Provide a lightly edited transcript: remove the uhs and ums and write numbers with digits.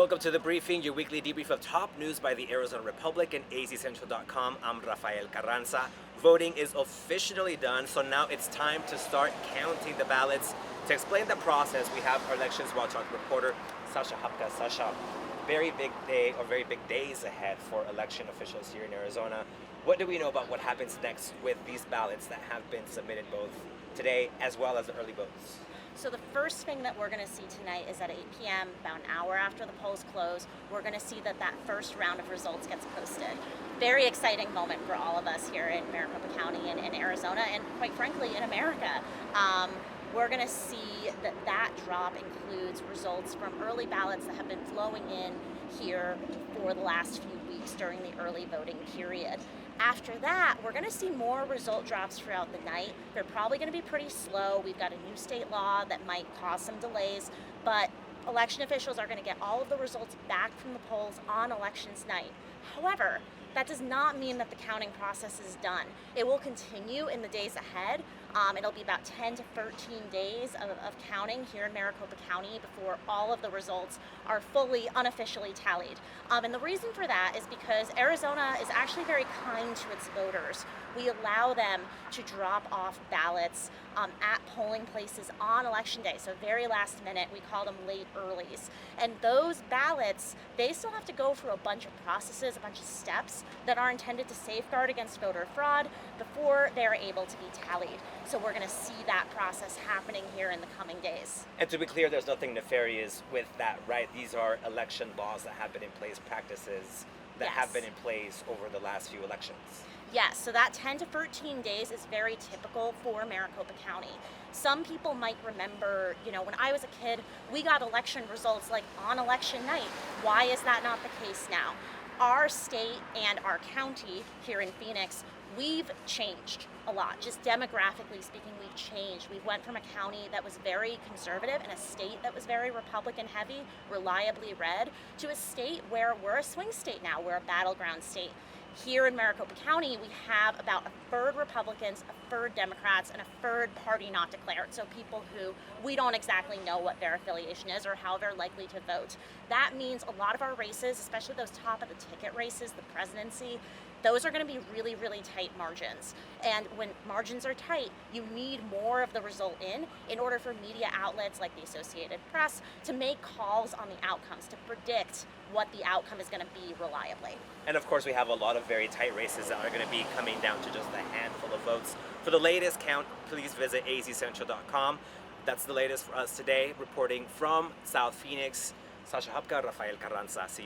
Welcome to The Briefing, your weekly debrief of top news by the Arizona Republic and azcentral.com. I'm Rafael Carranza. Voting is officially done, so now it's time to start counting the ballots. To explain the process, we have our Elections Watch reporter, Sasha Hupka. Sasha, very big day, or very big days ahead for election officials here in Arizona. What do we know about what happens next with these ballots that have been submitted both today as well as the early votes? So the first thing that we're going to see tonight is at 8 p.m., about an hour after the polls close, we're going to see that first round of results gets posted. Very exciting moment for all of us here in Maricopa County and in Arizona, and quite frankly, in America. We're going to see that drop includes results from early ballots that have been flowing in here for the last few weeks during the early voting period. After that, we're going to see more result drops throughout the night. They're probably going to be pretty slow. We've got a new state law that might cause some delays, but election officials are going to get all of the results back from the polls on elections night. However, that does not mean that the counting process is done. It will continue in the days ahead. It'll be about 10 to 13 days of counting here in Maricopa County before all of the results are fully unofficially tallied. And the reason for that is because Arizona is actually very kind to its voters. We allow them to drop off ballots at polling places on election day, so very last minute. We call them late earlies. And those ballots, they still have to go through a bunch of processes, a bunch of steps that are intended to safeguard against voter fraud before they're able to be tallied. So we're going to see that process happening here in the coming days. And to be clear, there's nothing nefarious with that, right? These are election laws that have been in place, practices that have been in place over the last few elections. Yes, so that 10 to 13 days is very typical for Maricopa County. Some people might remember, when I was a kid, we got election results like on election night. Why is that not the case now? Our state and our county here in Phoenix, we've changed a lot. Just demographically speaking, we've changed. We went from a county that was very conservative and a state that was very Republican heavy, reliably red, to a state where we're a swing state now. We're a battleground state. Here in Maricopa County, we have about a third Republicans, a third Democrats, and a third party not declared. So people who we don't exactly know what their affiliation is or how they're likely to vote. That means a lot of our races, especially those top of the ticket races, the presidency, those are going to be really, really tight margins. And when margins are tight, you need more of the result in order for media outlets like the Associated Press to make calls on the outcomes, to predict what the outcome is going to be reliably. And of course, we have a lot of very tight races that are going to be coming down to just a handful of votes. For the latest count, please visit azcentral.com. That's the latest for us today. Reporting from South Phoenix, Sasha Hupka, Rafael Carranza. See you soon.